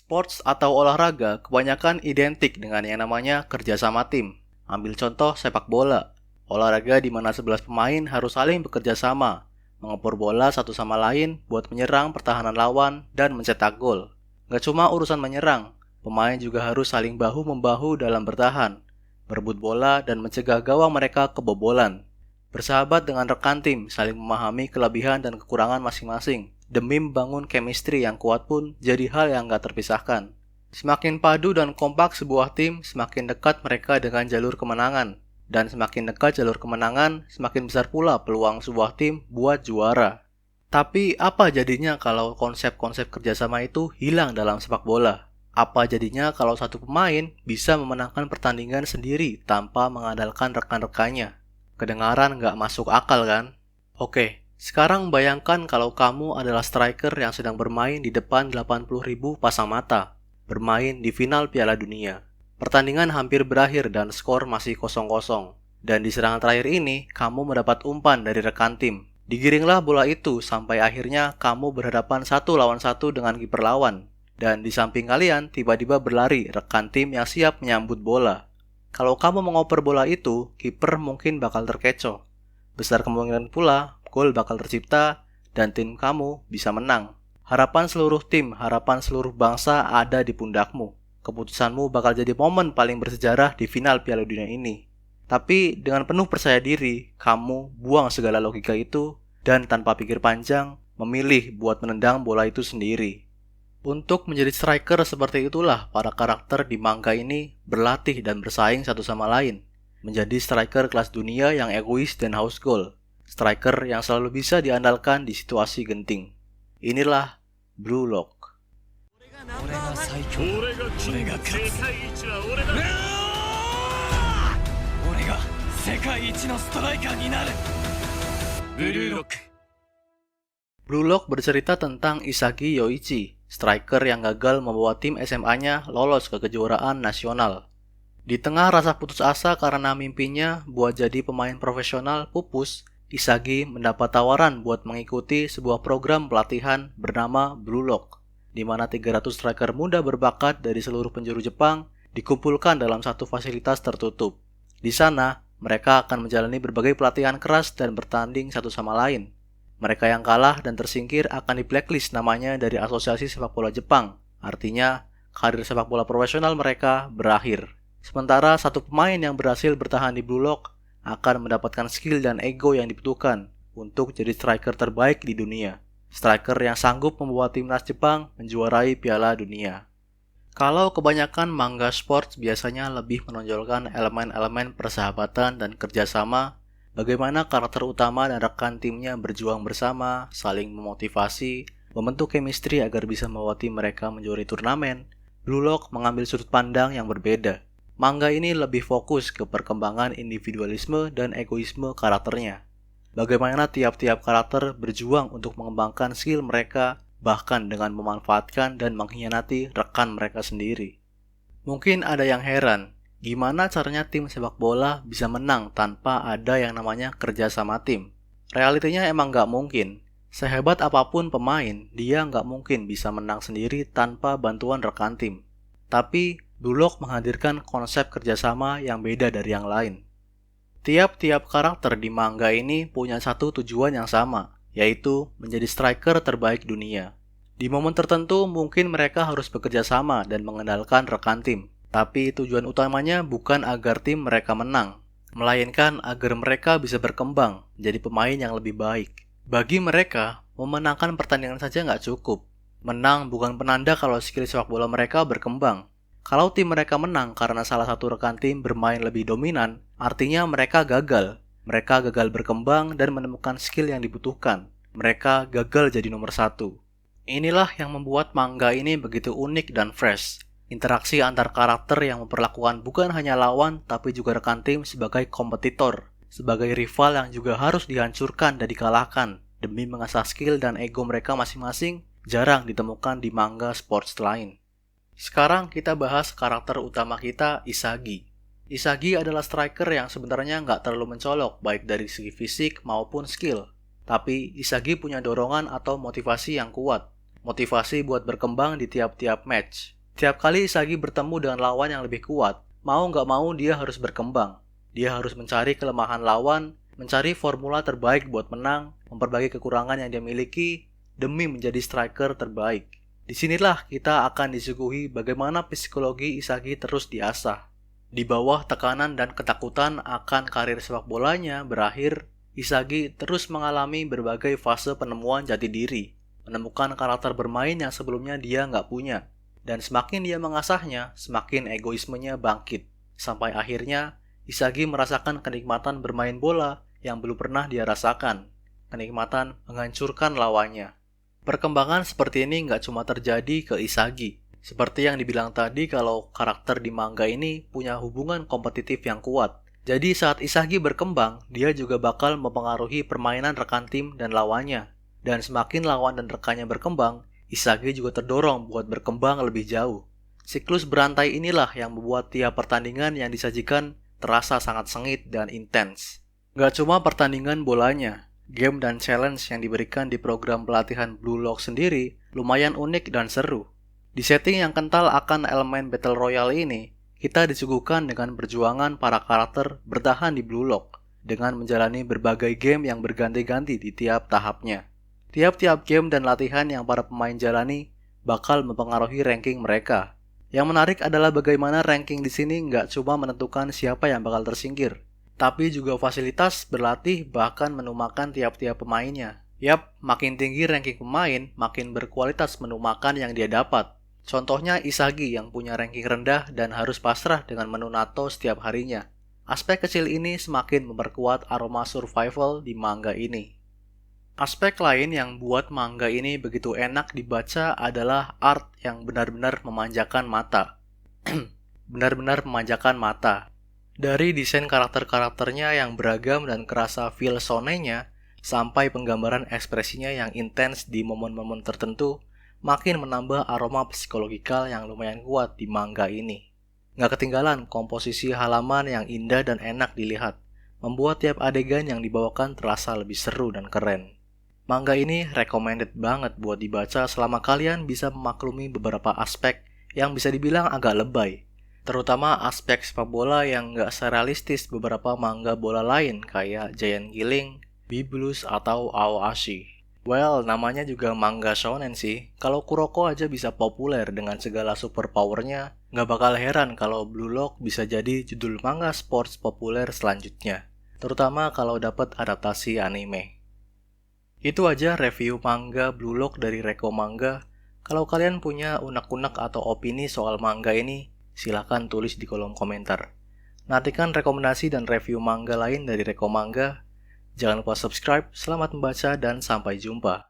Sports atau olahraga kebanyakan identik dengan yang namanya kerjasama tim. Ambil contoh sepak bola. Olahraga di mana 11 pemain harus saling bekerja sama, mengepur bola satu sama lain buat menyerang pertahanan lawan dan mencetak gol. Gak cuma urusan menyerang, pemain juga harus saling bahu-membahu dalam bertahan, berebut bola dan mencegah gawang mereka kebobolan. Bersahabat dengan rekan tim, saling memahami kelebihan dan kekurangan masing-masing, demi membangun chemistry yang kuat pun jadi hal yang gak terpisahkan. Semakin padu dan kompak sebuah tim, semakin dekat mereka dengan jalur kemenangan. Dan semakin dekat jalur kemenangan, semakin besar pula peluang sebuah tim buat juara. Tapi apa jadinya kalau konsep-konsep kerjasama itu hilang dalam sepak bola? Apa jadinya kalau satu pemain bisa memenangkan pertandingan sendiri tanpa mengandalkan rekan-rekannya? Kedengaran nggak masuk akal kan? Oke, sekarang bayangkan kalau kamu adalah striker yang sedang bermain di depan 80.000 pasang mata, bermain di final Piala Dunia. Pertandingan hampir berakhir dan skor masih 0-0. Dan di serangan terakhir ini, kamu mendapat umpan dari rekan tim. Digiringlah bola itu sampai akhirnya kamu berhadapan 1 lawan 1 dengan kiper lawan. Dan di samping kalian tiba-tiba berlari rekan tim yang siap menyambut bola. Kalau kamu mengoper bola itu, kiper mungkin bakal terkecoh. Besar kemungkinan pula, gol bakal tercipta dan tim kamu bisa menang. Harapan seluruh tim, harapan seluruh bangsa ada di pundakmu. Keputusanmu bakal jadi momen paling bersejarah di final Piala Dunia ini. Tapi dengan penuh percaya diri, kamu buang segala logika itu dan tanpa pikir panjang, memilih buat menendang bola itu sendiri. Untuk menjadi striker seperti itulah para karakter di manga ini berlatih dan bersaing satu sama lain. Menjadi striker kelas dunia yang egois dan haus gol. Striker yang selalu bisa diandalkan di situasi genting. Inilah Blue Lock. 俺が最強だ。俺が勝つ。俺が世界一のストライカーになる。ブルーロック。 Blue Lock bercerita tentang Isagi Yoichi, striker yang gagal membawa tim SMA-nya lolos ke kejuaraan nasional. Di tengah rasa putus asa karena mimpinya buat jadi pemain profesional pupus, Isagi mendapat tawaran buat mengikuti sebuah program pelatihan bernama Blue Lock, di mana 300 striker muda berbakat dari seluruh penjuru Jepang dikumpulkan dalam satu fasilitas tertutup. Di sana, mereka akan menjalani berbagai pelatihan keras dan bertanding satu sama lain. Mereka yang kalah dan tersingkir akan di-blacklist namanya dari Asosiasi Sepak Bola Jepang. Artinya, karir sepak bola profesional mereka berakhir. Sementara satu pemain yang berhasil bertahan di Blue Lock akan mendapatkan skill dan ego yang dibutuhkan untuk jadi striker terbaik di dunia. Striker yang sanggup membawa timnas Jepang menjuarai Piala Dunia. Kalau kebanyakan manga sports biasanya lebih menonjolkan elemen-elemen persahabatan dan kerjasama, bagaimana karakter utama dan rekan timnya berjuang bersama, saling memotivasi, membentuk chemistry agar bisa membawa tim mereka menjuarai turnamen, Blue Lock mengambil sudut pandang yang berbeda. Manga ini lebih fokus ke perkembangan individualisme dan egoisme karakternya. Bagaimana tiap-tiap karakter berjuang untuk mengembangkan skill mereka, bahkan dengan memanfaatkan dan mengkhianati rekan mereka sendiri. Mungkin ada yang heran, gimana caranya tim sepak bola bisa menang tanpa ada yang namanya kerja sama tim? Realitinya emang nggak mungkin. Sehebat apapun pemain, dia nggak mungkin bisa menang sendiri tanpa bantuan rekan tim. Tapi, Blue Lock menghadirkan konsep kerjasama yang beda dari yang lain. Tiap-tiap karakter di manga ini punya satu tujuan yang sama, yaitu menjadi striker terbaik dunia. Di momen tertentu mungkin mereka harus bekerja sama dan mengandalkan rekan tim. Tapi tujuan utamanya bukan agar tim mereka menang, melainkan agar mereka bisa berkembang menjadi pemain yang lebih baik. Bagi mereka, memenangkan pertandingan saja nggak cukup. Menang bukan penanda kalau skill sepak bola mereka berkembang. Kalau tim mereka menang karena salah satu rekan tim bermain lebih dominan, artinya mereka gagal. Mereka gagal berkembang dan menemukan skill yang dibutuhkan. Mereka gagal jadi nomor 1. Inilah yang membuat manga ini begitu unik dan fresh. Interaksi antar karakter yang memperlakukan bukan hanya lawan, tapi juga rekan tim sebagai kompetitor, sebagai rival yang juga harus dihancurkan dan dikalahkan, demi mengasah skill dan ego mereka masing-masing, jarang ditemukan di manga sports lain. Sekarang kita bahas karakter utama kita, Isagi. Isagi adalah striker yang sebenarnya nggak terlalu mencolok baik dari segi fisik maupun skill. Tapi Isagi punya dorongan atau motivasi yang kuat. motivasi buat berkembang di tiap-tiap match. Tiap kali Isagi bertemu dengan lawan yang lebih kuat, mau nggak mau dia harus berkembang. Dia harus mencari kelemahan lawan, mencari formula terbaik buat menang, memperbaiki kekurangan yang dia miliki demi menjadi striker terbaik. Disinilah kita akan disuguhi bagaimana psikologi Isagi terus diasah. Di bawah tekanan dan ketakutan akan karir sepak bolanya berakhir, Isagi terus mengalami berbagai fase penemuan jati diri, menemukan karakter bermain yang sebelumnya dia nggak punya. Dan semakin dia mengasahnya, semakin egoismenya bangkit. Sampai akhirnya, Isagi merasakan kenikmatan bermain bola yang belum pernah dia rasakan. Kenikmatan menghancurkan lawannya. Perkembangan seperti ini nggak cuma terjadi ke Isagi. Seperti yang dibilang tadi kalau karakter di manga ini punya hubungan kompetitif yang kuat. Jadi saat Isagi berkembang, dia juga bakal mempengaruhi permainan rekan tim dan lawannya. Dan semakin lawan dan rekannya berkembang, Isagi juga terdorong buat berkembang lebih jauh. Siklus berantai inilah yang membuat tiap pertandingan yang disajikan terasa sangat sengit dan intens. Gak cuma pertandingan bolanya, game dan challenge yang diberikan di program pelatihan Blue Lock sendiri lumayan unik dan seru. Di setting yang kental akan elemen Battle Royale ini, kita disuguhkan dengan perjuangan para karakter bertahan di Blue Lock dengan menjalani berbagai game yang berganti-ganti di tiap tahapnya. Tiap-tiap game dan latihan yang para pemain jalani bakal mempengaruhi ranking mereka. Yang menarik adalah bagaimana ranking di sini nggak cuma menentukan siapa yang bakal tersingkir, tapi juga fasilitas berlatih bahkan menumakan tiap-tiap pemainnya. Yap, makin tinggi ranking pemain, makin berkualitas menu makan yang dia dapat. Contohnya Isagi yang punya ranking rendah dan harus pasrah dengan menu natto setiap harinya. Aspek kecil ini semakin memperkuat aroma survival di manga ini. Aspek lain yang buat manga ini begitu enak dibaca adalah art yang benar-benar memanjakan mata. Benar-benar memanjakan mata. Dari desain karakter-karakternya yang beragam dan kerasa feel shonennya, sampai penggambaran ekspresinya yang intens di momen-momen tertentu, makin menambah aroma psikologikal yang lumayan kuat di manga ini. Nggak ketinggalan komposisi halaman yang indah dan enak dilihat, membuat tiap adegan yang dibawakan terasa lebih seru dan keren. Manga ini recommended banget buat dibaca selama kalian bisa memaklumi beberapa aspek yang bisa dibilang agak lebay, terutama aspek sepak bola yang nggak serealistis beberapa manga bola lain kayak Giant Killing, Biblues, atau Aoashi. Well, namanya juga manga shonen sih. Kalau Kuroko aja bisa populer dengan segala superpowernya, nggak bakal heran kalau Blue Lock bisa jadi judul manga sports populer selanjutnya. Terutama kalau dapat adaptasi anime. Itu aja review manga Blue Lock dari Reko Manga. Kalau kalian punya unek-unek atau opini soal manga ini, silahkan tulis di kolom komentar. Nantikan rekomendasi dan review manga lain dari Reko Manga. Jangan lupa subscribe, selamat membaca, dan sampai jumpa.